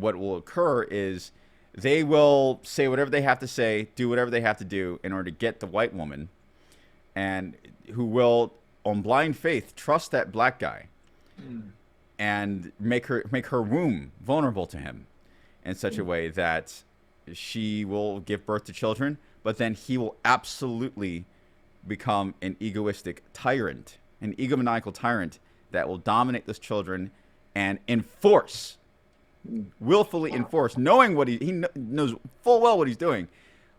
what will occur is they will say whatever they have to say, do whatever they have to do in order to get the white woman, and who will, on blind faith, trust that black guy and make her womb vulnerable to him in such a way that she will give birth to children, but then he will absolutely become an egoistic tyrant, an egomaniacal tyrant that will dominate those children and enforce, willfully enforce, knowing what he knows full well what he's doing,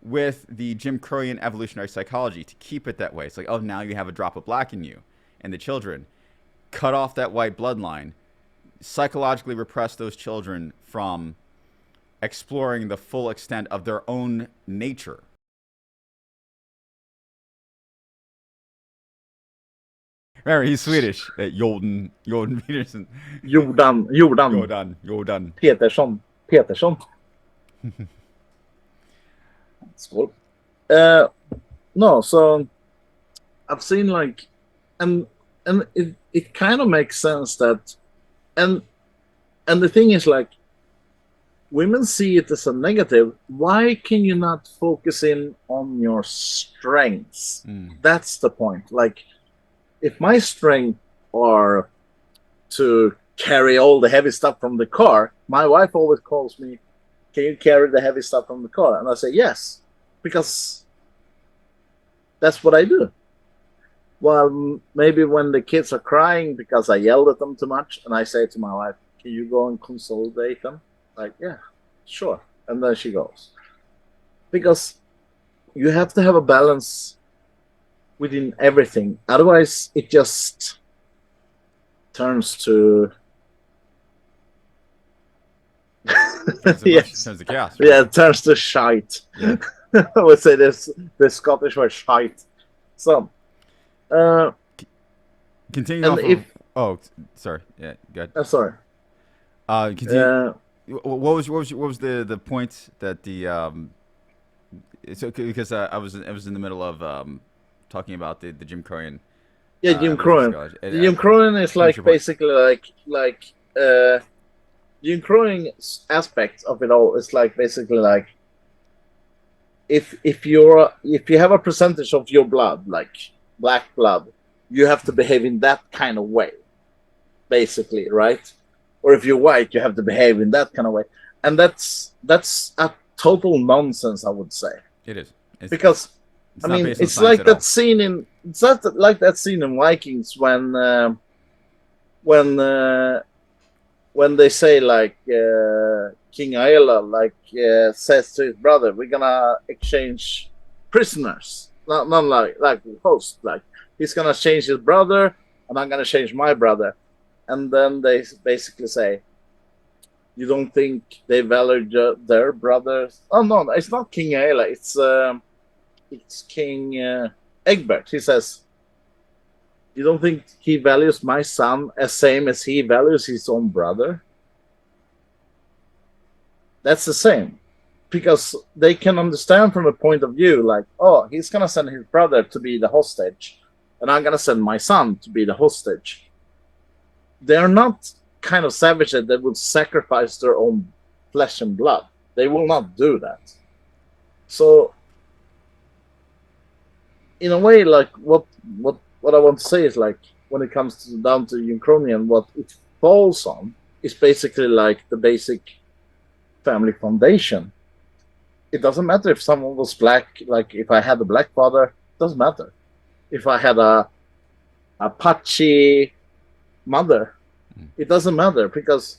with the Jim Crowian evolutionary psychology to keep it that way. It's like, oh, now you have a drop of black in you, and the children cut off that white bloodline, psychologically repress those children from exploring the full extent of their own nature. Remember, he's Swedish. Jordan Peterson. Jordan. Peterson. Skål. No, so I've seen like, and it kind of makes sense that, and the thing is like, women see it as a negative. Why can you not focus in on your strengths? That's the point. Like, if my strength are to carry all the heavy stuff from the car, my wife always calls me, can you carry the heavy stuff from the car? And I say, yes, because that's what I do. Well, maybe when the kids are crying because I yelled at them too much, and I say to my wife, can you go and consolidate them? Like, yeah, sure. And then she goes. Because you have to have a balance within everything. Otherwise, it just turns to... Yes. Turns to chaos. Right? Yeah, it turns to shite. Yeah. I would say this the Scottish word shite. So, continue on. If... Oh, sorry. Yeah, go ahead. Sorry. Continue. What was the point that the so because I was in the middle of talking about the Jim Crowian. Yeah, Jim Crowian. Jim Crowian is like basically like Jim Crowian's aspect of it all is like basically like if you have a percentage of your blood, like black blood, you have to behave in that kind of way, basically, right? Or if you're white, you have to behave in that kind of way, and that's a total nonsense, I would say. It is because I mean it's like that scene in like that scene in Vikings when they say like King Aela like says to his brother, we're gonna exchange prisoners, not like host, like he's gonna change his brother and I'm gonna change my brother. And then they basically say, you don't think they valued their brothers? Oh, no, it's not King Aela. It's King Egbert. He says, you don't think he values my son as same as he values his own brother? That's the same. Because they can understand from a point of view, like, oh, he's going to send his brother to be the hostage, and I'm going to send my son to be the hostage. They're not kind of savage that they would sacrifice their own flesh and blood. They will not do that. So, in a way, like what I want to say is like when it comes down to Ukrainian, what it falls on is basically like the basic family foundation. It doesn't matter if someone was black. Like if I had a black father, it doesn't matter. If I had a Apache mother, it doesn't matter because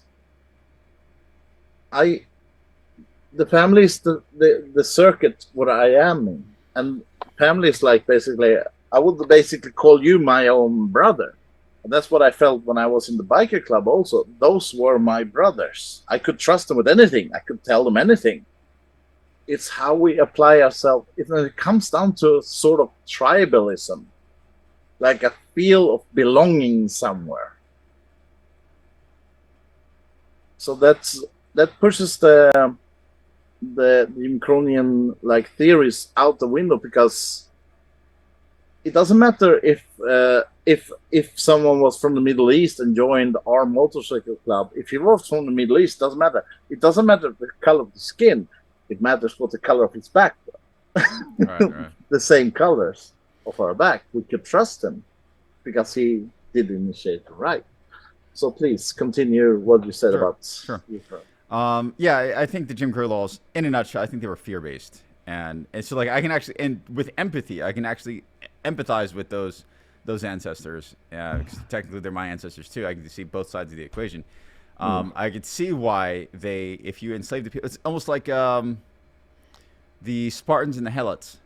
the family is the circuit what I am in, and family is like basically I would basically call you my own brother, and that's what I felt when I was in the biker club. Also, those were my brothers. I could trust them with anything. I could tell them anything. It's how we apply ourselves. It comes down to sort of tribalism, like a feel of belonging somewhere. So that pushes the Ukrainian like theories out the window because it doesn't matter if if someone was from the Middle East and joined our motorcycle club, if he was from the Middle East, doesn't matter. It doesn't matter the color of the skin. It matters what the color of his back. Right, right. The same colors of our back. We could trust him because he did initiate the right. So please continue what you said Sure, about sure. Israel. Yeah, I think the Jim Crow laws, in a nutshell, I think they were fear-based, and so like I can actually, and with empathy, I can actually empathize with those ancestors. Because technically they're my ancestors too. I can see both sides of the equation. I could see why they, if you enslave the people, it's almost like the Spartans and the Helots,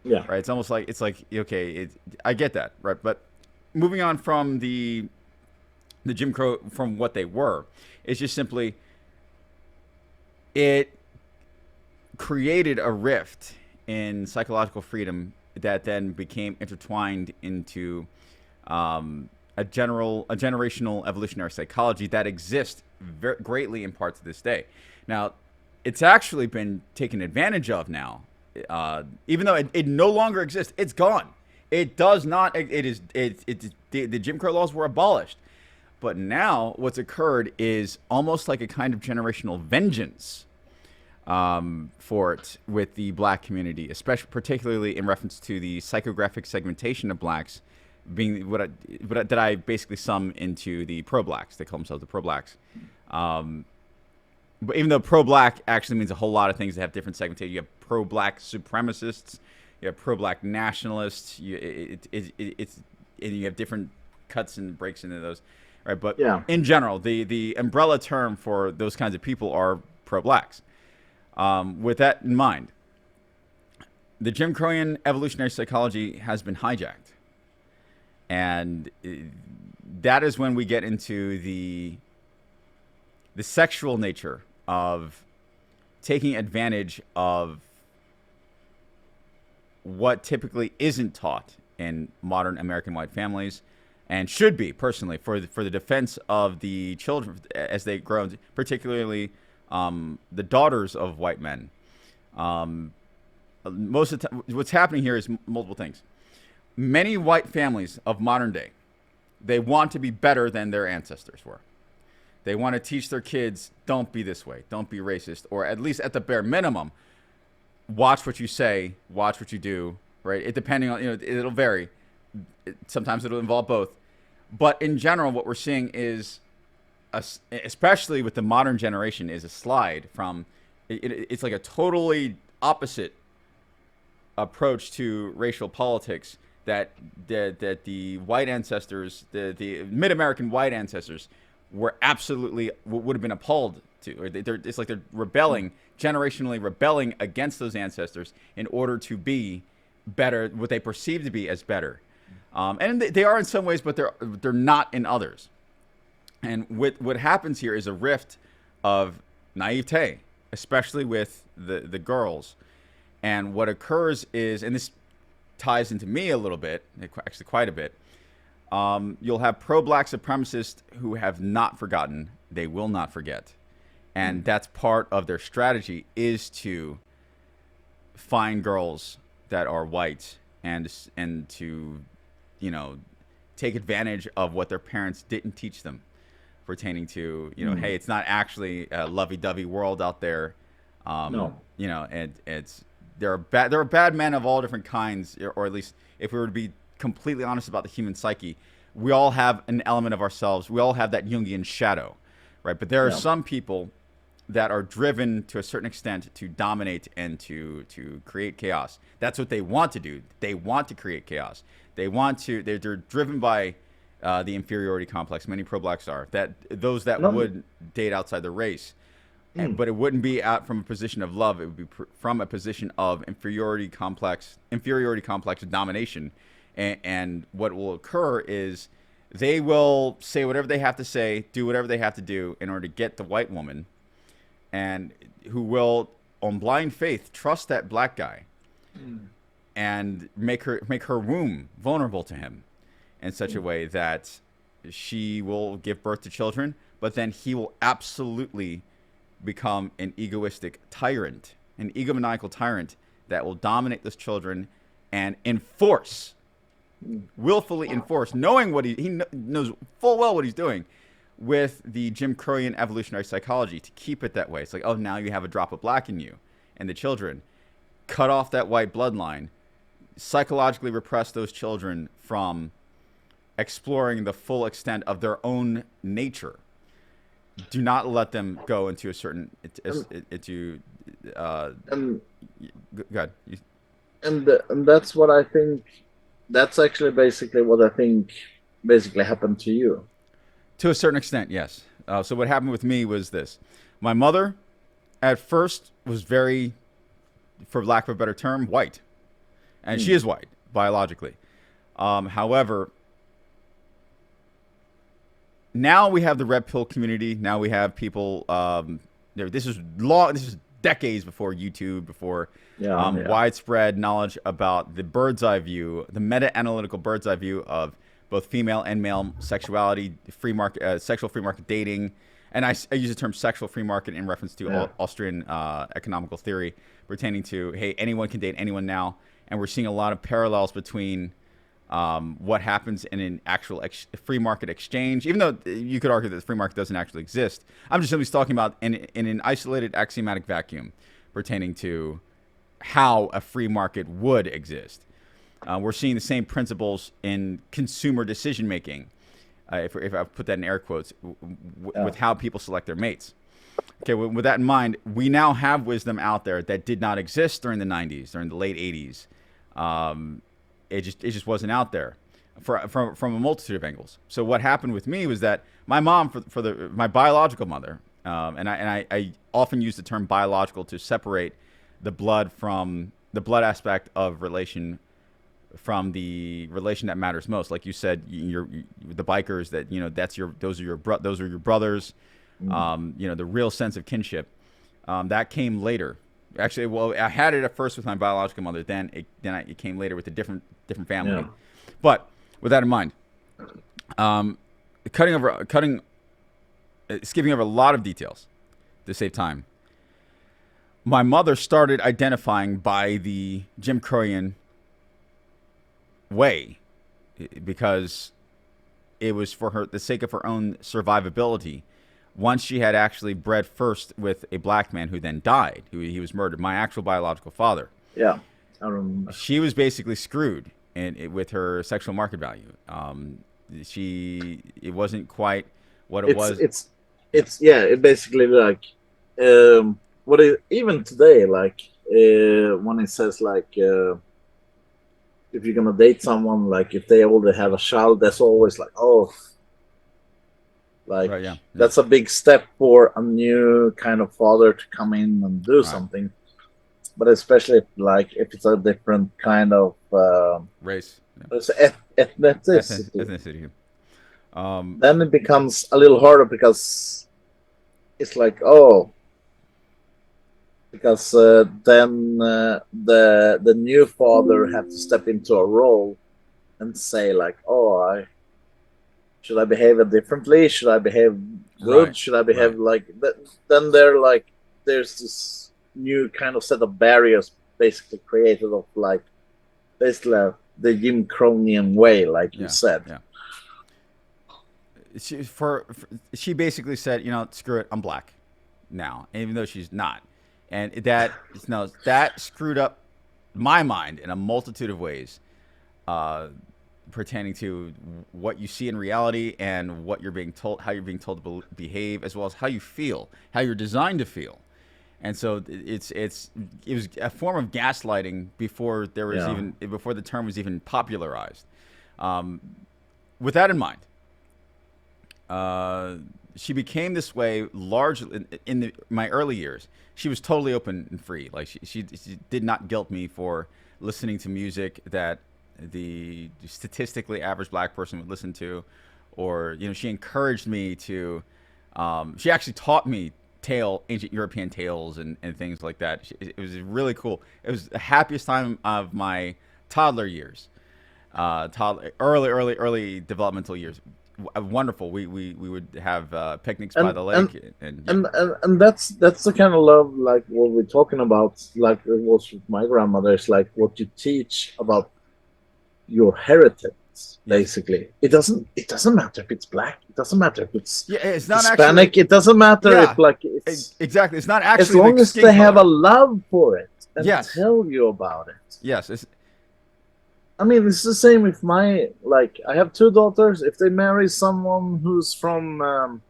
Yeah. right? It's almost like okay, I get that, right? But moving on from the Jim Crow, from what they were, it's just simply it created a rift in psychological freedom that then became intertwined into a generational evolutionary psychology that exists greatly in parts of this day. Now, it's actually been taken advantage of now, even though it no longer exists. It's gone. It does not. It is. The Jim Crow laws were abolished, but now what's occurred is almost like a kind of generational vengeance for it with the black community, especially particularly in reference to the psychographic segmentation of blacks being that I basically sum into the pro-blacks. They call themselves the pro-blacks. But even though pro-black actually means a whole lot of things that have different segmentation, you have pro-black supremacists, you have pro-black nationalists, and you have different cuts and breaks into those, right? But Yeah. in general, the umbrella term for those kinds of people are pro-blacks. With that in mind, the Jim Crowian evolutionary psychology has been hijacked. And that is when we get into the sexual nature of taking advantage of what typically isn't taught in modern American white families, and should be, personally, for the defense of the children as they grow, particularly the daughters of white men. Most of the time, what's happening here is multiple things. Many white families of modern day, they want to be better than their ancestors were. They want to teach their kids, don't be this way, don't be racist, or at least at the bare minimum, watch what you say, watch what you do, right? It depending on, it'll vary. Sometimes it'll involve both. But in general, what we're seeing is, especially with the modern generation, is a slide from, it's like a totally opposite approach to racial politics that the white ancestors, the mid-American white ancestors, were absolutely, would have been appalled to. Or it's like they're rebelling, generationally rebelling against those ancestors in order to be better, what they perceive to be as better. And they are in some ways, but they're not in others. And what happens here is a rift of naivete, especially with the girls. And what occurs is, and this ties into me a little bit, actually quite a bit, you'll have pro-black supremacists who have not forgotten. They will not forget. And that's part of their strategy, is to find girls that are white and to, take advantage of what their parents didn't teach them pertaining to, hey, it's not actually a lovey-dovey world out there. No. And there are bad men of all different kinds, or at least if we were to be completely honest about the human psyche, we all have an element of ourselves. We all have that Jungian shadow, right? But there are some people that are driven to a certain extent to dominate and to create chaos. That's what they want to do. They want to create chaos. They're driven by the inferiority complex. Many pro-blacks are. Those that would date outside the race. But it wouldn't be out from a position of love. It would be from a position of inferiority complex domination. And what will occur is they will say whatever they have to say, do whatever they have to do in order to get the white woman, and who will, on blind faith, trust that black guy and make her womb vulnerable to him in such a way that she will give birth to children, but then he will absolutely become an egoistic tyrant, an egomaniacal tyrant that will dominate those children and enforce willfully enforced, knowing what knows full well what he's doing, with the Jim Crowian evolutionary psychology to keep it that way. It's like, oh, now you have a drop of black in you, and the children cut off that white bloodline, psychologically repress those children from exploring the full extent of their own nature. Do not let them go into a certain and go ahead. and that's what I think. That's actually basically what I think basically happened to you. To a certain extent, yes. So what happened with me was this: my mother, at first, was very, for lack of a better term, white, and she is white biologically. However, now we have the red pill community. Now we have people. This is long. This is decades before YouTube, before widespread knowledge about the bird's eye view, the meta-analytical bird's eye view of both female and male sexuality, free market, sexual free market dating, and I use the term sexual free market in reference to Austrian economical theory pertaining to, hey, anyone can date anyone now, and we're seeing a lot of parallels between what happens in an actual free market exchange, even though you could argue that the free market doesn't actually exist. I'm just simply talking about in an isolated axiomatic vacuum pertaining to how a free market would exist. We're seeing the same principles in consumer decision making, if I put that in air quotes, with how people select their mates. Okay, with that in mind, we now have wisdom out there that did not exist during the 90s, during the late 80s. It just wasn't out there from a multitude of angles. So what happened with me was that my mom, my biological mother, and I often use the term biological to separate the blood from the blood aspect of relation from the relation that matters most. Like you said, the bikers, that those are your brothers. The real sense of kinship that came later. Actually, well, I had it at first with my biological mother. Then it came later with a different family. Yeah. But with that in mind, skipping over a lot of details to save time. My mother started identifying by the Jim Crowian way because it was for the sake of her own survivability. Once she had actually bred first with a black man who then died, he was murdered, my actual biological father. Yeah, I remember. She was basically screwed with her sexual market value. It wasn't quite what it was. It basically like even today, like when it says like if you're gonna date someone, like if they already have a child, that's always like, oh, like right, that's a big step for a new kind of father to come in and do something. But especially if it's a different kind of race, ethnicity. Then it becomes a little harder because it's like, because then the new father had to step into a role and say like, should I behave differently? Should I behave good? Right. Should I behave like that? Then there's this new kind of set of barriers basically created of like basically the Jim Crowian way, like you said. Yeah. She basically said, screw it, I'm black now, even though she's not. And that screwed up my mind in a multitude of ways, pertaining to what you see in reality and what you're being told, how you're being told to behave, as well as how you feel, how you're designed to feel. And so it was a form of gaslighting before there was before the term was even popularized. With that in mind, she became this way largely in my early years. She was totally open and free. Like she did not guilt me for listening to music that the statistically average black person would listen to, or she encouraged me to. She actually taught me ancient European tales and things like that. It was really cool. It was the happiest time of my toddler years, early developmental years. Wonderful. We would have picnics by the lake, and that's the kind of love like what we're talking about. Like it was with my grandmother. It's like what you teach about your heritage. Basically, it doesn't matter if it's black. It doesn't matter if it's it's not Hispanic. actually. It doesn't matter Yeah, if like it's exactly. It's not actually as long the as skin they have color. a love for it and Yes. tell you about it. Yes. It's, I mean, it's the same with my like. I have two daughters. If they marry someone who's from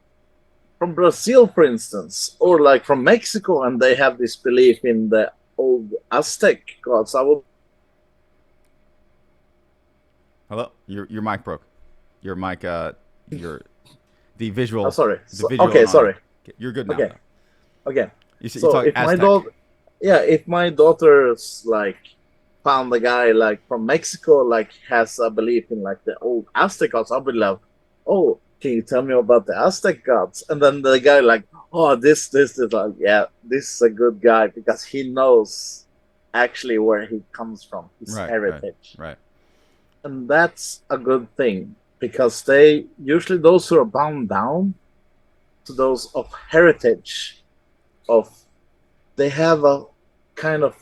Brazil, for instance, or like from Mexico, and they have this belief in the old Aztec gods, I will. hello. Your mic broke. Your mic. Your the visual. Oh, sorry. The visual. Okay, sorry. You're good now. Okay, okay. You So talk if my Aztec. daughter, yeah, if my daughter's like found a guy like from Mexico, like has a belief in like the old Aztec gods, I'll be like, oh, can you tell me about the Aztec gods? And then the guy like, oh, this is like, yeah, this is a good guy because he knows actually where he comes from, his heritage, Right. and that's a good thing because they usually those who are bound down to those of heritage of they have a kind of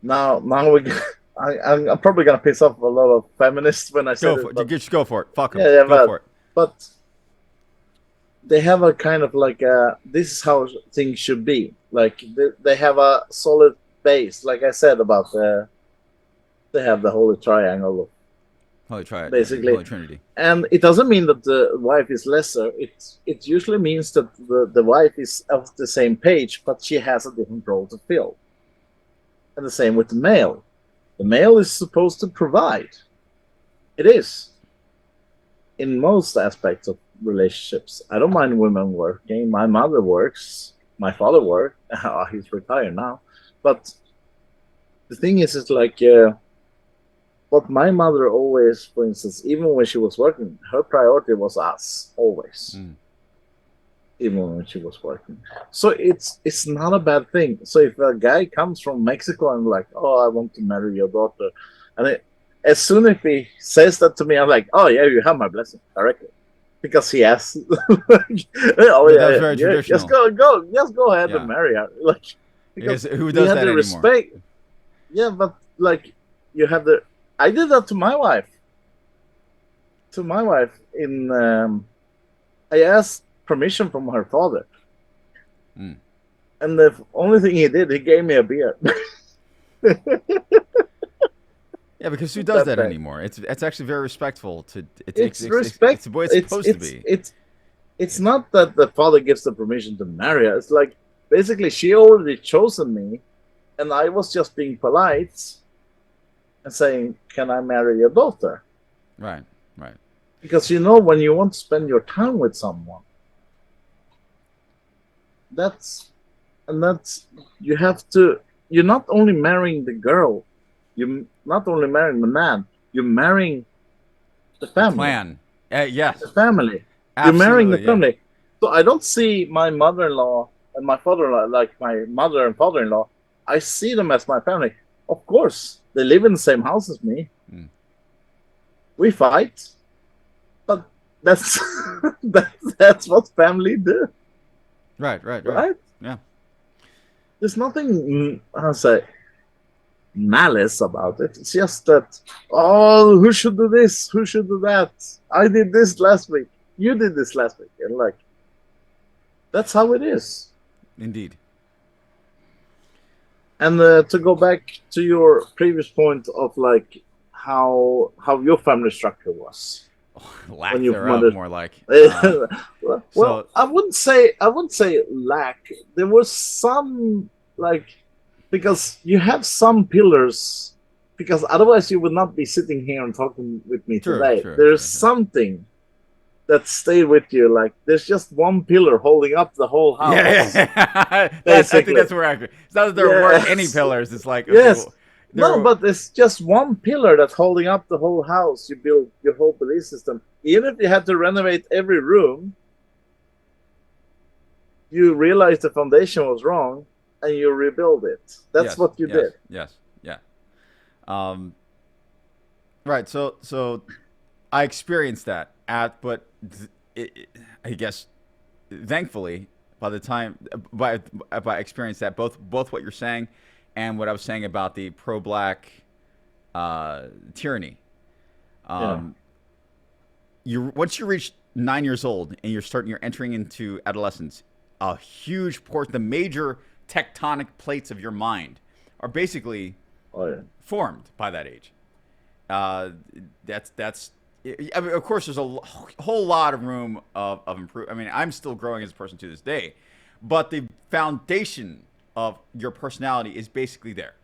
now we I'm probably gonna piss off a lot of feminists when I say this, but, Just go for it. Fuck them. yeah, Go for it. but they have a kind of like this is how things should be. Like they have a solid base, like I said about they have the holy triangle Holy Trinity. basically. Holy Trinity. And it doesn't mean that the wife is lesser. It usually means that the wife is of the same page, but she has a different role to fill. And the same with the male. The male is supposed to provide. It is. In most aspects of relationships. I don't mind women working. My mother works. My father works. He's retired now. But the thing is, it's like... But my mother always, for instance, even when she was working, her priority was us, always. Even when she was working. So it's not a bad thing. So if a guy comes from Mexico and like, oh, I want to marry your daughter, and as soon as he says that to me, I'm like, oh yeah, you have my blessing directly. Because he has, oh yeah, very traditional. Just go ahead and marry her. Like, because who does that anymore? Respect. Yeah, but like you have the. I did that to my wife. To my wife, I asked permission from her father, and the only thing he did, he gave me a beer. Yeah, because who does that anymore? It's actually very respectful. It's respect. It's the way it's supposed to be. It's not that the father gives the permission to marry her. It's like basically she already chosen me, and I was just being polite and saying, "Can I marry your daughter?" Right. Because when you want to spend your time with someone, you have to. You're not only marrying the girl, you're not only marrying the man. You're marrying the family. The clan. Yes. The family. Absolutely, you're marrying the family. So I don't see my mother-in-law and my father-in-law like my mother and father-in-law. I see them as my family. Of course, they live in the same house as me. We fight, but that's that's what family do. Right. Yeah. There's nothing, malice about it. It's just that, who should do this? Who should do that? I did this last week. You did this last week. And like, that's how it is. Indeed. And to go back to your previous point of like how your family structure was. Lack thereof, more like. Well, I wouldn't say lack. There was some like because you have some pillars. Because otherwise, you would not be sitting here and talking with me today. There's something that stayed with you. Like there's just one pillar holding up the whole house. Yeah. I think that's where it's not that there weren't any pillars. It's like but it's just one pillar that's holding up the whole house. You build your whole belief system. Even if you had to renovate every room, you realize the foundation was wrong and you rebuild it. That's what you did. Yes. Yeah. Right. So I experienced that but I guess thankfully by the time I experienced that both what you're saying and what I was saying about the pro-black tyranny. Yeah. Once you reach 9 years old and you're entering into adolescence, a huge portion, the major tectonic plates of your mind are basically Oh yeah. formed by that age. That's. I mean, of course, there's a whole lot of room of improvement. I mean, I'm still growing as a person to this day, but the foundation of your personality is basically there.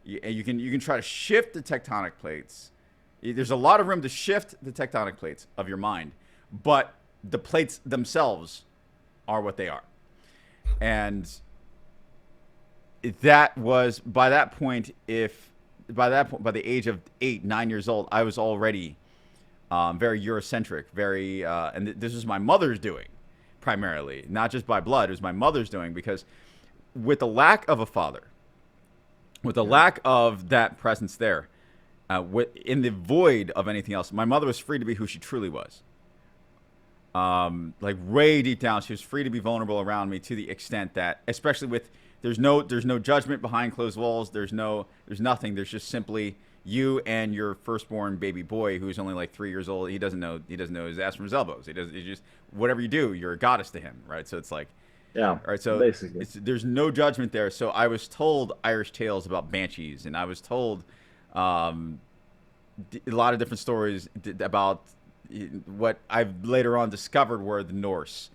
You can try to shift the tectonic plates. There's a lot of room to shift the tectonic plates of your mind, but the plates themselves are what they are. And that was by that point, by the age of 8, 9 years old, I was already very Eurocentric, and this was my mother's doing primarily, not just by blood. It was my mother's doing because with the lack of a father, with the lack of that presence there, in the void of anything else, my mother was free to be who she truly was. Like way deep down, she was free to be vulnerable around me to the extent that, especially with, there's no judgment behind closed walls. There's nothing. There's just simply you and your firstborn baby boy who's only like 3 years old. He doesn't know his ass from his elbows. He just, whatever you do, you're a goddess to him, right? So it's like, yeah, right. So basically, there's no judgment there. So I was told Irish tales about banshees, and I was told a lot of different stories about what I've later on discovered were the Norse.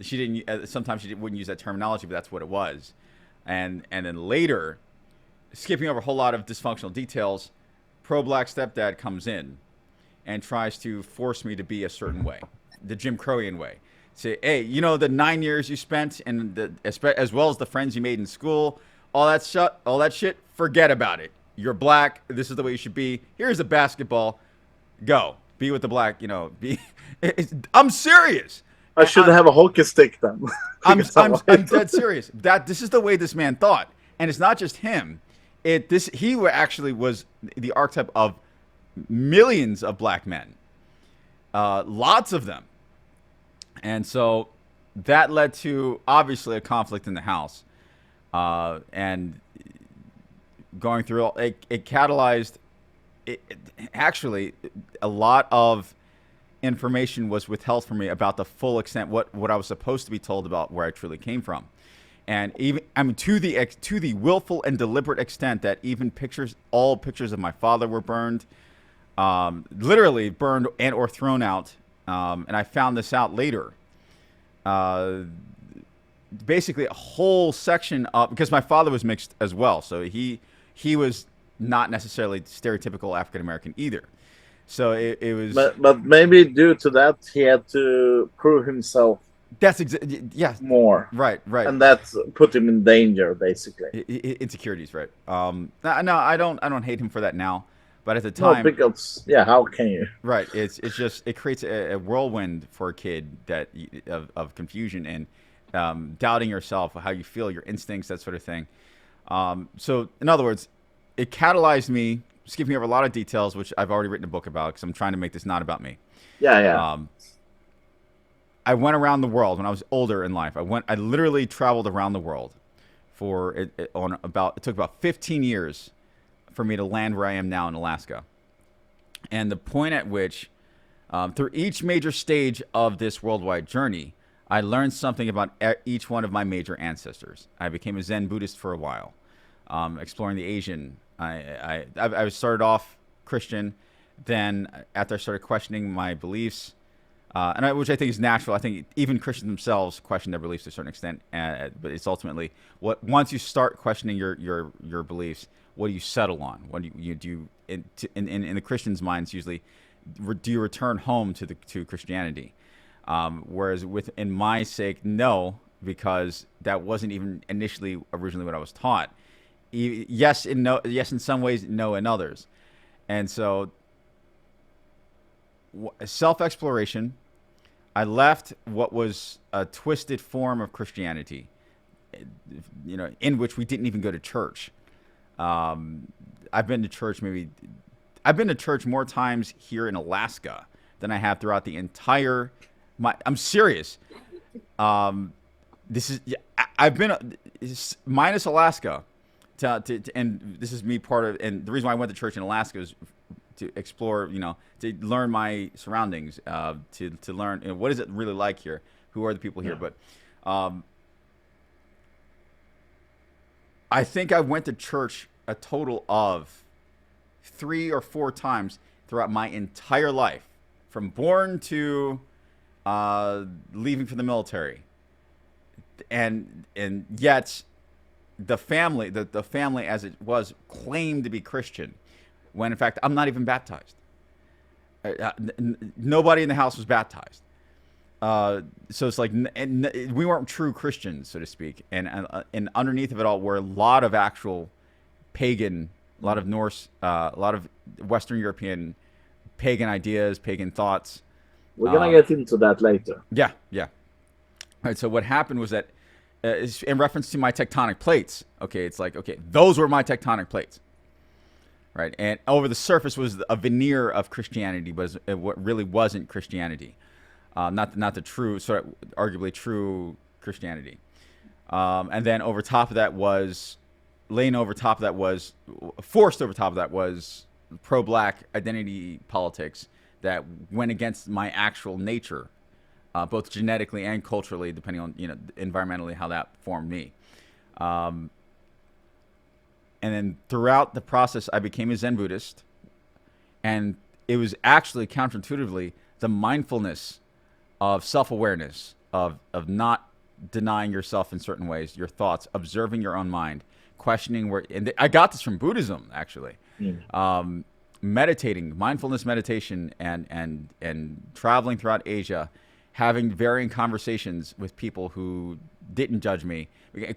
She didn't. Sometimes she wouldn't use that terminology, but that's what it was. And then later, skipping over a whole lot of dysfunctional details, pro-black stepdad comes in and tries to force me to be a certain way, the Jim Crowian way. Say, hey, the 9 years you spent, and as well as the friends you made in school, all that shit, forget about it. You're black. This is the way you should be. Here's a basketball. Go be with the black. I'm serious. I should have a hockey stick then. I'm dead serious. This is the way this man thought, and it's not just him. He actually was the archetype of millions of black men, lots of them, and so that led to obviously a conflict in the house, and going through it catalyzed. Actually, a lot of information was withheld from me about the full extent what I was supposed to be told about where I truly came from, and even to the willful and deliberate extent that even all pictures of my father were burned, literally burned and or thrown out, and I found this out later. Basically, a whole section of, because my father was mixed as well, so he was not necessarily stereotypical African American either. So it was. But maybe due to that, he had to prove himself. That's yeah. More. Right. And that's put him in danger, basically. Insecurities, right? No, I don't hate him for that now, but at the time, no, because how can you? Right. It's just, it creates a whirlwind for a kid of confusion and doubting yourself, how you feel, your instincts, that sort of thing. So in other words, it catalyzed me, skipping over a lot of details, which I've already written a book about because I'm trying to make this not about me. Yeah. I went around the world when I was older in life. I literally traveled around the world it took about 15 years for me to land where I am now in Alaska. And the point at which, through each major stage of this worldwide journey, I learned something about each one of my major ancestors. I became a Zen Buddhist for a while, exploring the Asian. I started off Christian, then after I started questioning my beliefs, which I think is natural. I think even Christians themselves question their beliefs to a certain extent, but it's ultimately once you start questioning your beliefs, what do you settle on? What do you do? In the Christians' minds, usually, do you return home to Christianity? Whereas in my sake, no, because that wasn't even originally what I was taught. Yes, in some ways, no in others. And so, self-exploration, I left what was a twisted form of Christianity, in which we didn't even go to church. I've been to church more times here in Alaska than I have throughout the entire. I'm serious. I've been minus Alaska. and this is me part of, and the reason why I went to church in Alaska is to explore, to learn my surroundings, to learn, what is it really like here? Who are the people here? But I think I went to church a total of 3 or 4 times throughout my entire life, from born to leaving for the military, and yet the family, the family as it was, claimed to be Christian, when in fact I'm not even baptized. Nobody in the house was baptized. So it's like, we weren't true Christians, so to speak. And underneath of it all were a lot of actual pagan, a lot of Norse, a lot of Western European pagan ideas, pagan thoughts. We're going to get into that later. Yeah. All right, so what happened was that, in reference to my tectonic plates, okay, it's like, okay, those were my tectonic plates. Right, and over the surface was a veneer of Christianity, but what really wasn't Christianity, not the true, sort of arguably true Christianity. And then over top of that was, laying over top of that was, forced over top of that was pro-black identity politics that went against my actual nature, both genetically and culturally, depending on, environmentally how that formed me. And then throughout the process, I became a Zen Buddhist. And it was actually counterintuitively the mindfulness of self-awareness, of not denying yourself in certain ways, your thoughts, observing your own mind, questioning where, and I got this from Buddhism, actually. Meditating, mindfulness meditation, and traveling throughout Asia, having varying conversations with people who didn't judge me,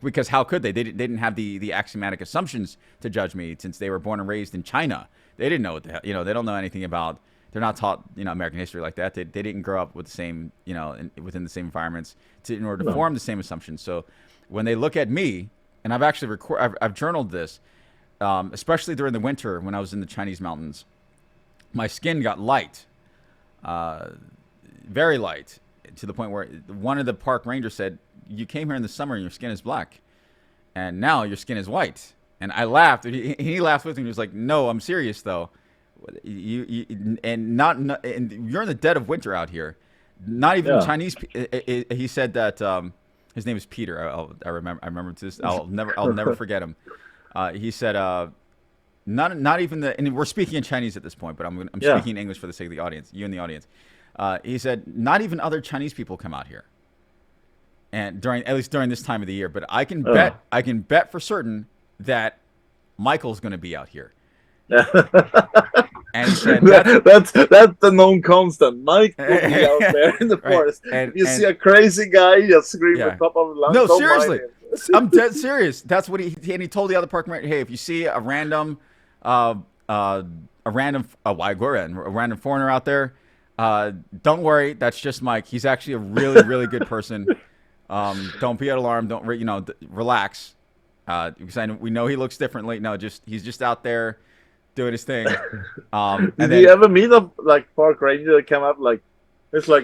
because how could they? They didn't have the axiomatic assumptions to judge me, since they were born and raised in China. They didn't know what the hell, they don't know anything about, they're not taught, American history like that. They didn't grow up with the same, within the same environments in order to form the same assumptions. So when they look at me, and I've actually I've journaled this, especially during the winter when I was in the Chinese mountains, my skin got light, very light, to the point where one of the park rangers said, "You came here in the summer and your skin is black, and now your skin is white." And I laughed. He laughed with me. He was like, "No, I'm serious though. And you're in the dead of winter out here. Not even Chinese." He said that his name is Peter. I remember this. I'll never forget him. He said, not even and we're speaking in Chinese at this point, but I'm speaking English for the sake of the audience, you and the audience. He said, not even other Chinese people come out here, and at least during this time of the year. But I can bet for certain that Michael's going to be out here. And he said, that's the known constant. Mike will be out there in the forest. And you see a crazy guy just screaming at the top of the lungs. No, seriously, I'm dead serious. That's what he told the other park ranger. Hey, if you see a random random foreigner out there, don't worry, that's just Mike. He's actually a really, really good person. Don't be alarmed. Don't relax. Because we know he looks differently. No, he's just out there doing his thing. Did you ever meet a park ranger that came up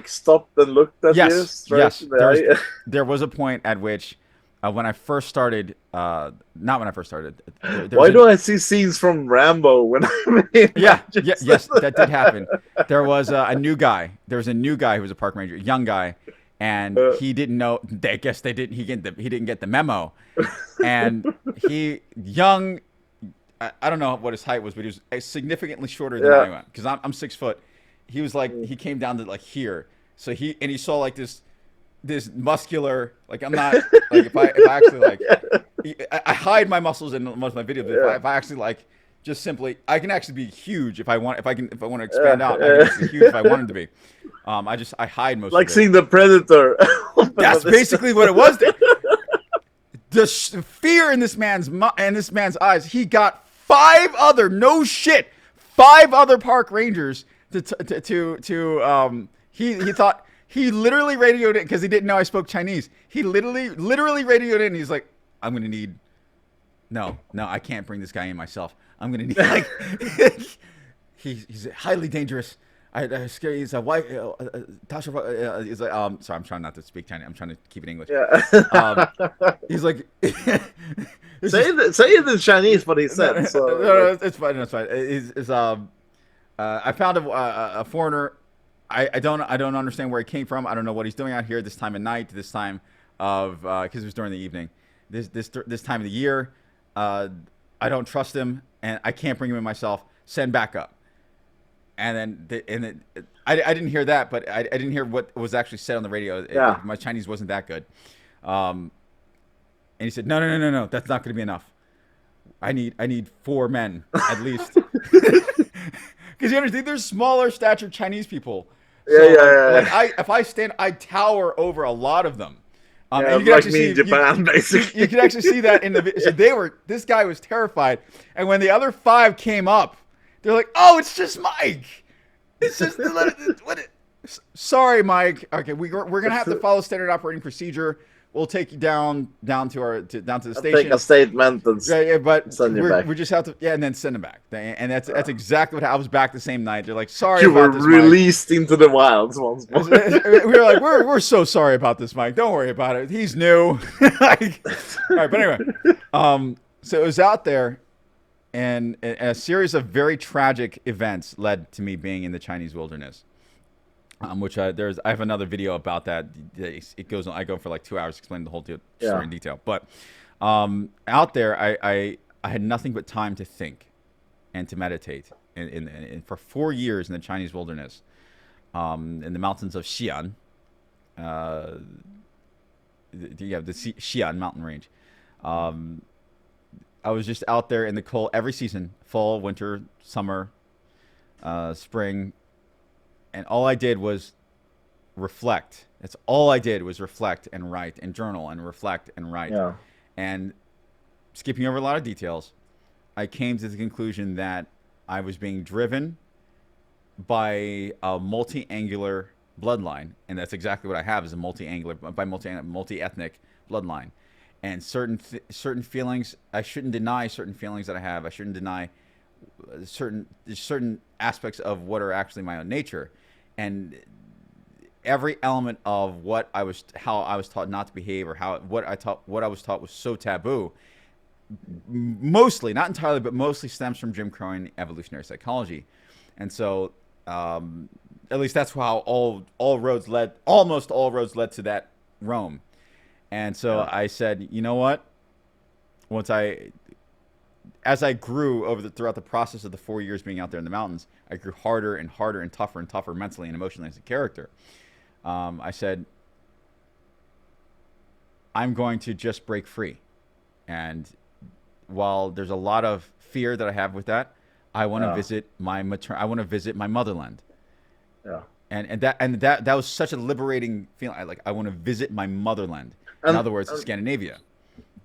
stopped and looked at you straight in the eye? There was a point at which, when I first started, not when I first started. Why do I see scenes from Rambo when I'm in? Yes, that did happen. There was a new guy. There was a new guy who was a park ranger, young guy, and he didn't know. I guess they didn't. He didn't get the memo, and young. I don't know what his height was, but he was significantly shorter than I am, because I'm 6 foot. He was he came down to here. So he saw this muscular, I'm not, if I actually I hide my muscles in most of my videos, but if I actually just simply, I can actually be huge if I want to expand out. I can actually be huge if I wanted to be. I hide most of it. Seeing the Predator. That's basically what it was. The fear in this man's eyes. He got 5 other park rangers he thought, he literally radioed it because he didn't know I spoke Chinese. He literally radioed it, and he's like, I'm going to need, no, I can't bring this guy in myself. I'm going to need, he's highly dangerous. He's a wife. Tasha. He's like, sorry, I'm trying not to speak Chinese. I'm trying to keep it English. Yeah. He's like, Say it in Chinese what he no, said. So no, it's fine. It's fine. I found a foreigner. I don't understand where he came from. I don't know what he's doing out here this time of night, this time of because it was during the evening. This time of the year. I don't trust him, and I can't bring him in myself. Send backup. And then I didn't hear that, but I didn't hear what was actually said on the radio. Yeah. My Chinese wasn't that good. And he said, no, that's not going to be enough. I need 4 men at least. Because you understand, there's smaller stature Chinese people. So, yeah. If I stand, I tower over a lot of them. And you can can like actually me see in Japan, basically. You can actually see that in the. So this guy was terrified, and when the other 5 came up, they're like, "Oh, it's just Mike. It's just sorry, Mike. Okay, we're gonna have to follow standard operating procedure. We'll take you down to the station. Take a statement and but send you back. We just have to and then send him back. And that's exactly what I was back the same night. They're like, sorry, you were about this, released into the wilds once more. We were like, we're so sorry about this, Mike. Don't worry about it. He's new. All right, but anyway, so it was out there. And a series of very tragic events led to me being in the Chinese wilderness, which I have another video about that. It goes on. I go for like 2 hours explaining the whole story in detail. But out there, I had nothing but time to think and to meditate. And for 4 years in the Chinese wilderness, in the mountains of Xi'an, the Xi'an mountain range. I was just out there in the cold every season, fall, winter, summer, spring. And all I did was reflect. That's all I did was reflect and write and journal and reflect and write. Yeah. And skipping over a lot of details, I came to the conclusion that I was being driven by a multi-angular bloodline. And that's exactly what I have is a multi-ethnic bloodline. And certain feelings, I shouldn't deny certain feelings that I have. I shouldn't deny certain aspects of what are actually my own nature. And every element of how I was taught not to behave, or what I was taught was so taboo. Mostly, not entirely, but mostly stems from Jim Crow evolutionary psychology. And so, at least that's how almost all roads led to that Rome. And so I said, you know what? As I grew throughout the process of the 4 years being out there in the mountains, I grew harder and harder and tougher mentally and emotionally as a character. I said, I'm going to just break free. And while there's a lot of fear that I have with that, I want to visit my motherland. Yeah. And that was such a liberating feeling. I want to visit my motherland. In other words, Scandinavia.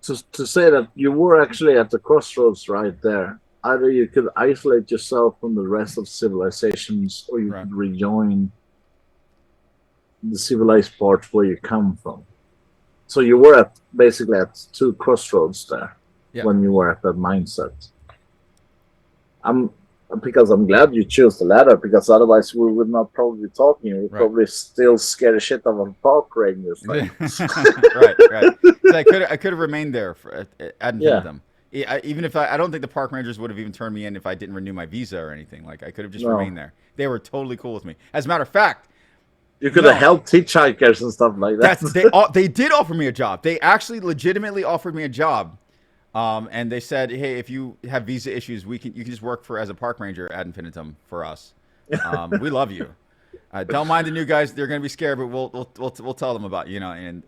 To say that you were actually at the crossroads right there. Either you could isolate yourself from the rest of civilizations, or you could rejoin the civilized part where you come from. So you were basically at 2 crossroads there when you were at that mindset. Because I'm glad you chose the latter, because otherwise we would not probably be talking. We'd probably still scare the shit out of a park rangers. Right. So I could have remained there ad infinitum. Even if I don't think the park rangers would have even turned me in if I didn't renew my visa or anything. Like, I could have just remained there. They were totally cool with me. As a matter of fact, you could have helped hitchhikers and stuff like that. They did offer me a job. They actually legitimately offered me a job. And they said, hey, if you have visa issues, you can just work as a park ranger ad infinitum for us. We love you. Don't mind the new guys; they're going to be scared, but we'll tell them about And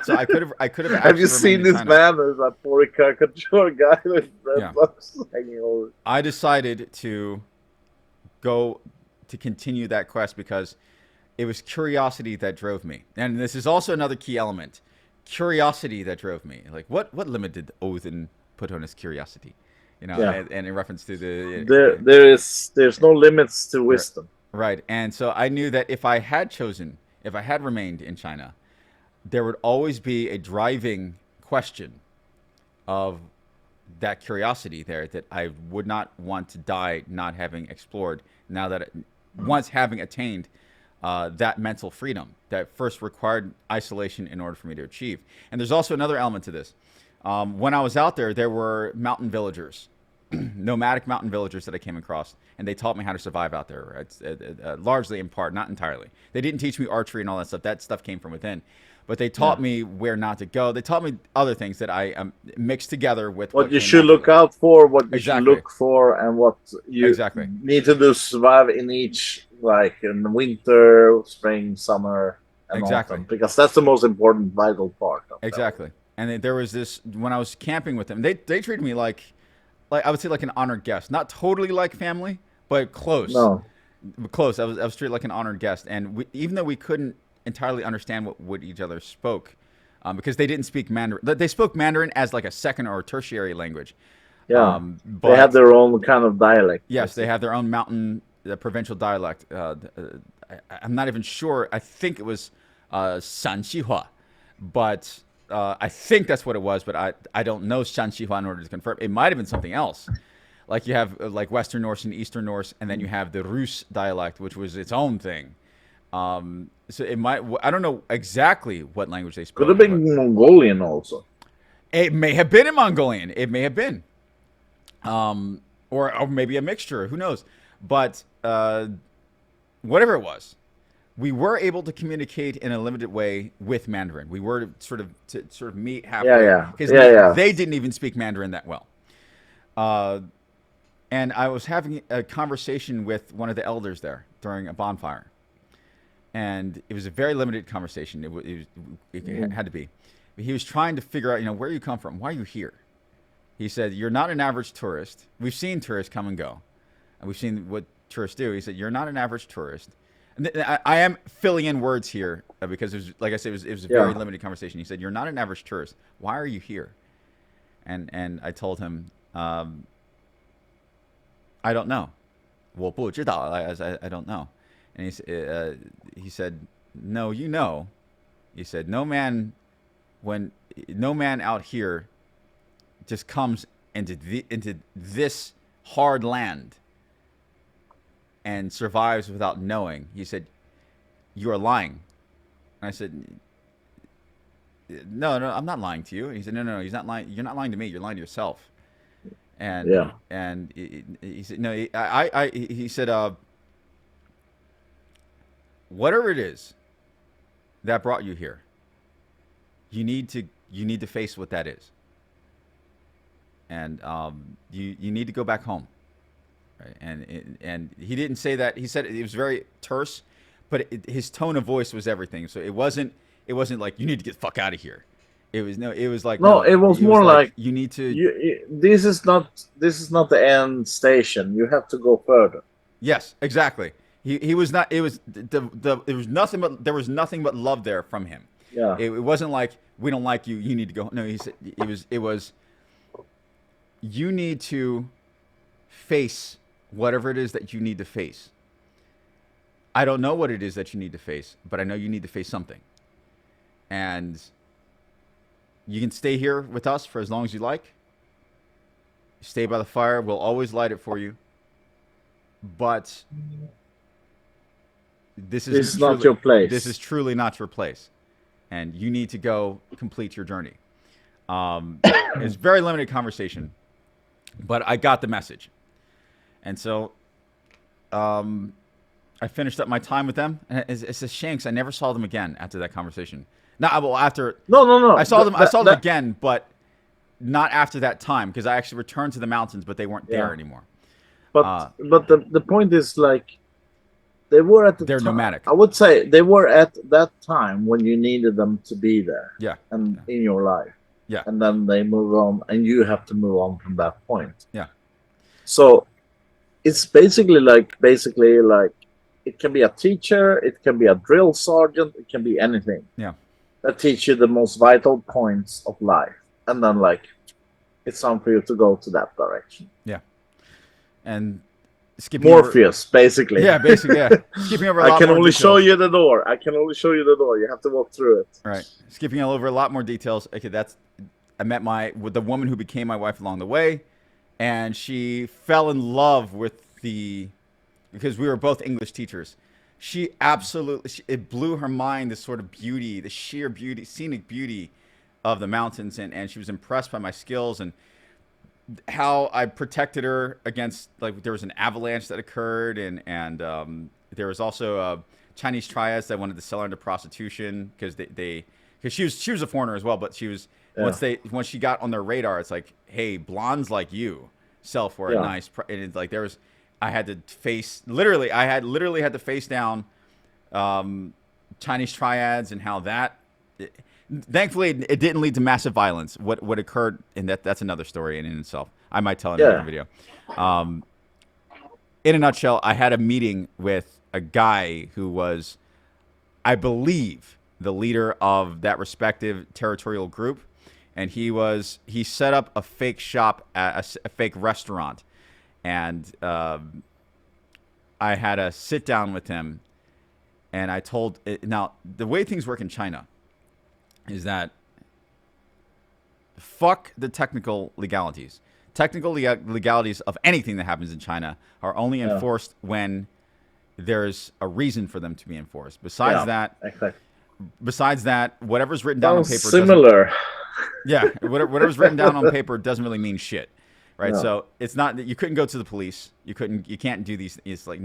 so I could have. Have you seen this man? There's that poor caricature guy with red bucks hanging over. I decided to continue that quest because it was curiosity that drove me, and this is also another key element. Curiosity that drove me. Like, what limit did Odin put on his curiosity? And in reference to there's no limits to wisdom. Right. And so I knew that if I had remained in China, there would always be a driving question of that curiosity there, that I would not want to die not having explored, now that once having attained that mental freedom that first required isolation in order for me to achieve. And there's also another element to this. When I was out there, there were mountain villagers, nomadic mountain villagers that I came across, and they taught me how to survive out there. Largely in part, not entirely. They didn't teach me archery and all that stuff. That stuff came from within. But they taught me where not to go. They taught me other things that I mixed together with what you should look out for, what you should Exactly. look for, and what you Exactly. need to do to survive in each, like in winter, spring, summer, and Exactly. autumn, because that's the most important, vital part of that. Exactly. And there was this, when I was camping with them, they treated me like I would say like an honored guest. Not totally like family, but close. No, Close. I was treated like an honored guest. And even though we couldn't entirely understand what each other spoke, because they didn't speak Mandarin. They spoke Mandarin as like a second or tertiary language. yeah, But they have their own kind of dialect. yes, they have their own mountain provincial dialect. I'm not even sure. I think it was Shanxihua, but I think that's what it was. But I don't know Shanxihua in order to confirm. It might have been something else. Like you have like Western Norse and Eastern Norse, and then you have the Rus dialect, which was its own thing. So it might. I don't know exactly what language they spoke. Could have been Mongolian also. It may have been in Mongolian. It may have been, or maybe a mixture. Who knows? But whatever it was, we were able to communicate in a limited way with Mandarin. We were sort of meet halfway. Because they didn't even speak Mandarin that well. And I was having a conversation with one of the elders there during a bonfire. And it was a very limited conversation. It had to be. He was trying to figure out, where you come from. Why are you here? He said, you're not an average tourist. We've seen tourists come and go. And we've seen what tourists do. He said, you're not an average tourist. And I am filling in words here because, it was, like I said, it was a very limited conversation. He said, you're not an average tourist. Why are you here? And I told him, I don't know. 我不知道. I don't know. And he said, no, you know. He said, no man out here just comes into this hard land and survives without knowing. He said, you are lying. And I said, no, I'm not lying to you. He said, no, he's not lying. You're not lying to me. You're lying to yourself. And he said, no, he said, whatever it is that brought you here, you need to face what that is. And you need to go back home. Right? And he didn't say that. He said it was very terse, but his tone of voice was everything. So it wasn't like you need to get the fuck out of here. It was like no. It was more like you need to. This is not the end station. You have to go further. Yes, exactly. He was not. It was there was nothing but love there from him. Yeah. It wasn't like we don't like you. You need to go. No, he said it was. You need to face whatever it is that you need to face. I don't know what it is that you need to face, but I know you need to face something. And you can stay here with us for as long as you like. Stay by the fire. We'll always light it for you. But this is not your place. This is truly not your place. And you need to go complete your journey. It's very limited conversation, but I got the message. And so I finished up my time with them. And it's a shame because I never saw them again after that conversation. No. I saw them again, but not after that time because I actually returned to the mountains, but they weren't there anymore. But the point is, like, they were at the they're nomadic. I would say they were at that time when you needed them to be there. Yeah. And in your life. Yeah. And then they move on, and you have to move on from that point. Yeah. So it's basically like it can be a teacher, it can be a drill sergeant, it can be anything. Yeah. That teach you the most vital points of life, and then it's time for you to go to that direction. Yeah. And skipping Morpheus, basically. Yeah, basically, yeah. Skipping over. I can only show you the door. You have to walk through it. Right. Skipping over a lot more details. Okay, I met with the woman who became my wife along the way, and she fell in love with the because we were both English teachers. She absolutely, it blew her mind, this sort of beauty, the sheer beauty, scenic beauty of the mountains. And she was impressed by my skills and how I protected her against, like, there was an avalanche that occurred. And there was also Chinese triads that wanted to sell her into prostitution because because she was a foreigner as well. But she was, once she got on their radar, it's like, hey, blondes like you sell for a nice price. And it's like, I had to literally had to face down Chinese triads and how that. Thankfully, it didn't lead to massive violence. What occurred, and that's another story in itself. I might tell in another video. In a nutshell, I had a meeting with a guy who was, I believe, the leader of that respective territorial group, and he set up a fake shop at a fake restaurant. And I had a sit down with him, and I told now the way things work in China is that fuck the technical legalities. Technical legalities of anything that happens in China are only enforced when there's a reason for them to be enforced. Besides that, whatever's written down on paper. Similar. Whatever's written down on paper doesn't really mean shit. Right, so it's not that you couldn't go to the police. You can't do these. It's like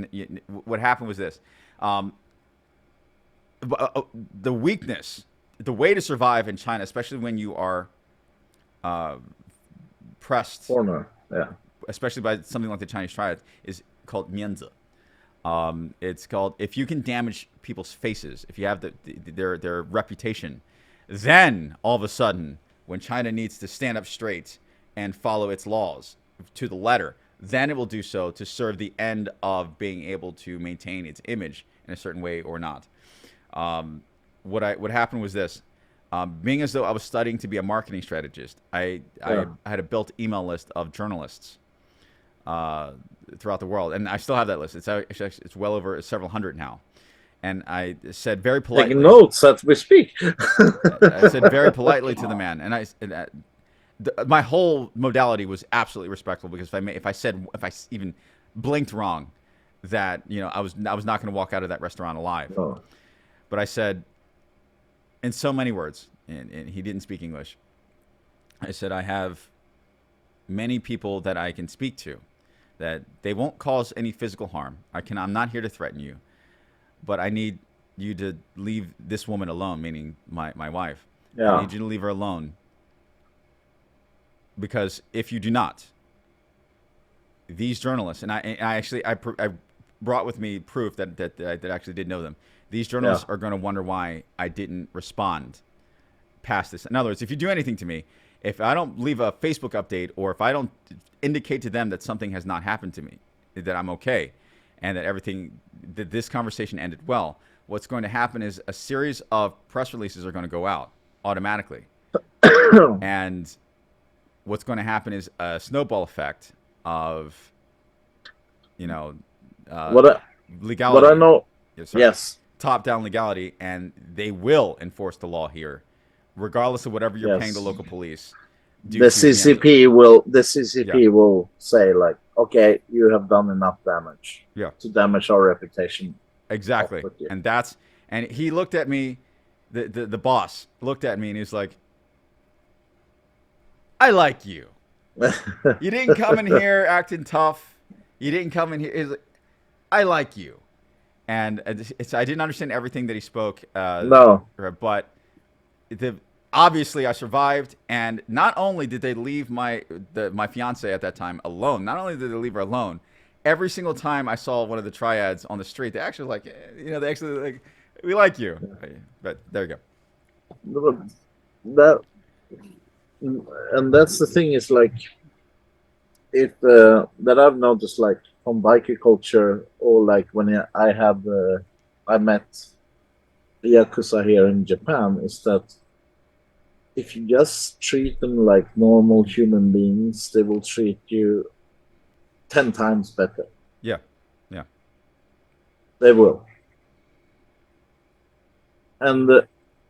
what happened was this: the weakness, the way to survive in China, especially when you are pressed, foreigner, especially by something like the Chinese triad, is called mianzi. It's called, if you can damage people's faces, if you have their reputation, then all of a sudden, when China needs to stand up straight and follow its laws to the letter, then it will do so to serve the end of being able to maintain its image in a certain way or not. What happened was this: being as though I was studying to be a marketing strategist, I had a built email list of journalists throughout the world, and I still have that list. It's well over several hundred now. And I said very politely, taking notes as we speak. I said very politely to the man, and my whole modality was absolutely respectful, because if I even blinked wrong, that I was not going to walk out of that restaurant alive. Oh. But I said, in so many words, and he didn't speak English, I said, I have many people that I can speak to, that they won't cause any physical harm. I'm not here to threaten you, but I need you to leave this woman alone, meaning my wife. I need you to leave her alone. Because if you do not, these journalists, and I brought with me proof that I actually did know them. These journalists are going to wonder why I didn't respond past this. In other words, if you do anything to me, if I don't leave a Facebook update, or if I don't indicate to them that something has not happened to me, that I'm okay, and that this conversation ended well, what's going to happen is a series of press releases are going to go out automatically. And what's going to happen is a snowball effect of, legality. What I know, yes, top-down legality, and they will enforce the law here, regardless of whatever you're paying the local police. The CCP will say, like, okay, you have done enough damage to damage our reputation. Exactly, and he looked at me, the boss looked at me, and he was like, I like you. You didn't come in here acting tough. You didn't come in here. Like, I like you. And I didn't understand everything that he spoke. No. But obviously I survived. And not only did they leave my fiance at that time alone, not only did they leave her alone, every single time I saw one of the triads on the street, they actually we like you. But there you go. And that's the thing, is like, if that I've noticed, like, from biker culture, or like when I met Yakuza here in Japan, is that if you just treat them like normal human beings, they will treat you 10 times better. Yeah. They will. And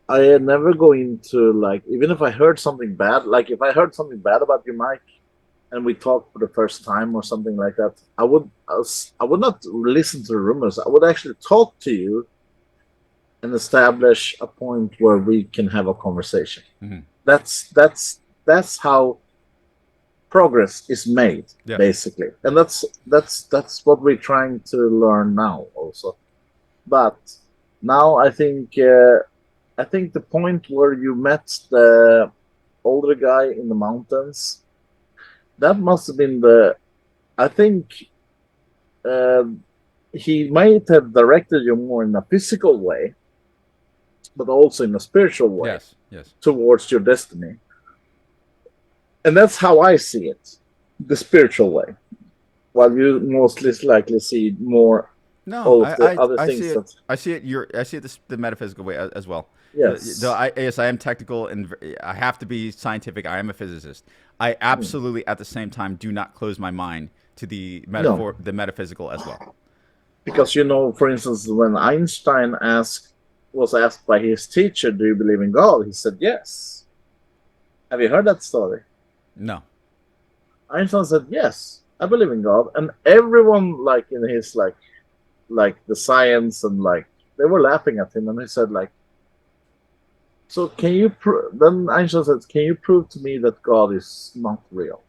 I never go into, like, even if I heard something bad, like if I heard something bad about you, Mike, and we talk for the first time or something like that, I would not listen to the rumors. I would actually talk to you and establish a point where we can have a conversation. Mm-hmm. That's how progress is made, Yeah. basically, and that's what we're trying to learn now also. But now I think the point where you met the older guy in the mountains, that must have been I think he might have directed you more in a physical way, but also in a spiritual way Yes. towards your destiny. And that's how I see it, the spiritual way. While you most likely see more all of the other I things see it. that. I see it. I see it the metaphysical way as well. Yes. Though I am technical and I have to be scientific. I am a physicist. I absolutely, at the same time, do not close my mind to the metaphor, the metaphysical as well. Because for instance, when Einstein was asked by his teacher, "Do you believe in God?" he said, "Yes." Have you heard that story? No. Einstein said, "Yes, I believe in God," and everyone like in his like the science and like they were laughing at him, and he said like, "So can you?" Then Einstein said, "Can you prove to me that God is not real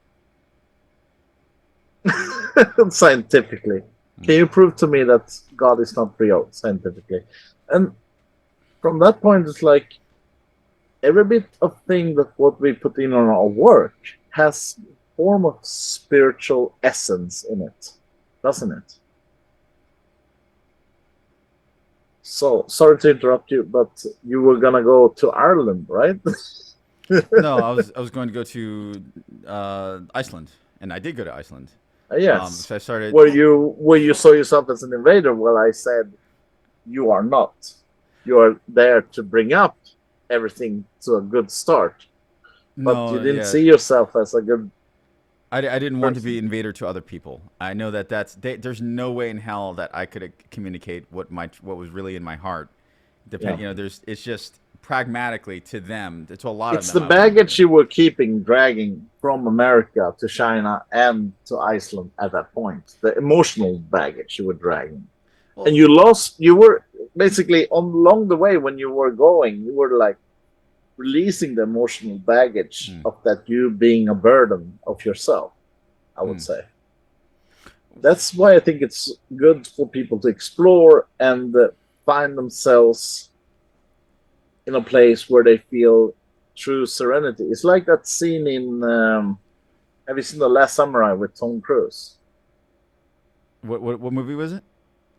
scientifically? Can you prove to me that God is not real scientifically?" And from that point, it's like every bit of thing that what we put in on our work has form of spiritual essence in it, doesn't it? So sorry to interrupt you, but you were gonna go to Ireland, right? No, I was going to go to Iceland, and I did go to Iceland. Yes. So I started. Where you saw yourself as an invader? Well, I said you are not. You are there to bring up everything to a good start, but you No, didn't yeah. see yourself as a good. I didn't want to be person. invader to other people. I know that there's no way in hell that I could communicate what was really in my heart. Yeah. It's just pragmatically to them, to a lot of It's them. the baggage you were keeping, dragging from America to China and to Iceland at that point. The emotional baggage you were dragging. Well, And you were basically along the way when you were going, you were like releasing the emotional baggage of that you being a burden of yourself, I would say. That's why I think it's good for people to explore and find themselves in a place where they feel true serenity. It's like that scene in have you seen The Last Samurai with Tom Cruise? what movie was it?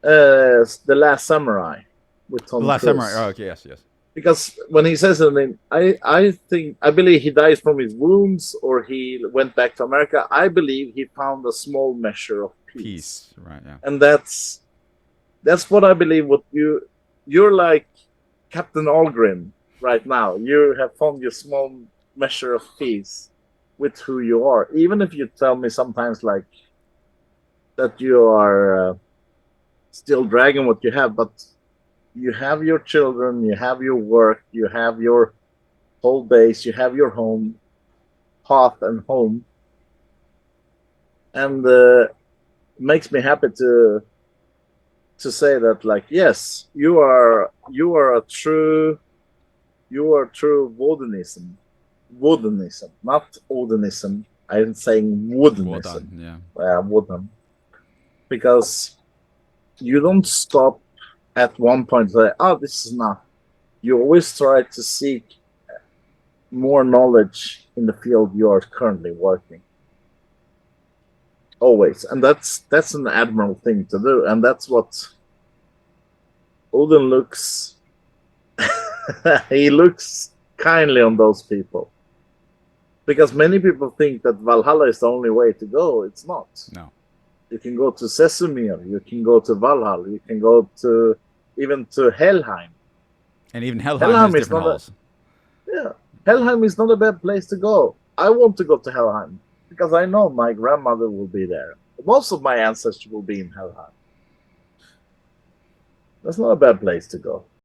The Last Samurai with The Tom Last Cruise. Samurai. Oh, okay, yes. Because when he says the name, I believe he dies from his wounds or he went back to America. I believe he found a small measure of peace. Right, yeah. And that's what I believe. You're like Captain Algrim right now. You have found your small measure of peace with who you are. Even if you tell me sometimes like that you are still dragging what you have, but you have your children, you have your work, you have your whole base, you have your home, hearth and home, and it makes me happy to say that like yes, you are true woodenism, not Odinism. I'm saying woodenism. Wooden, because you don't stop at one point like, oh, this is not. You always try to seek more knowledge in the field you are currently working. Always, and that's an admirable thing to do, and that's what Odin looks. He looks kindly on those people, because many people think that Valhalla is the only way to go. It's not. No. You can go to Sesamir, you can go to Valhalla, you can go to even to Helheim. And even Helheim has different halls. Helheim is not a bad place to go. I want to go to Helheim because I know my grandmother will be there. Most of my ancestors will be in Helheim. That's not a bad place to go.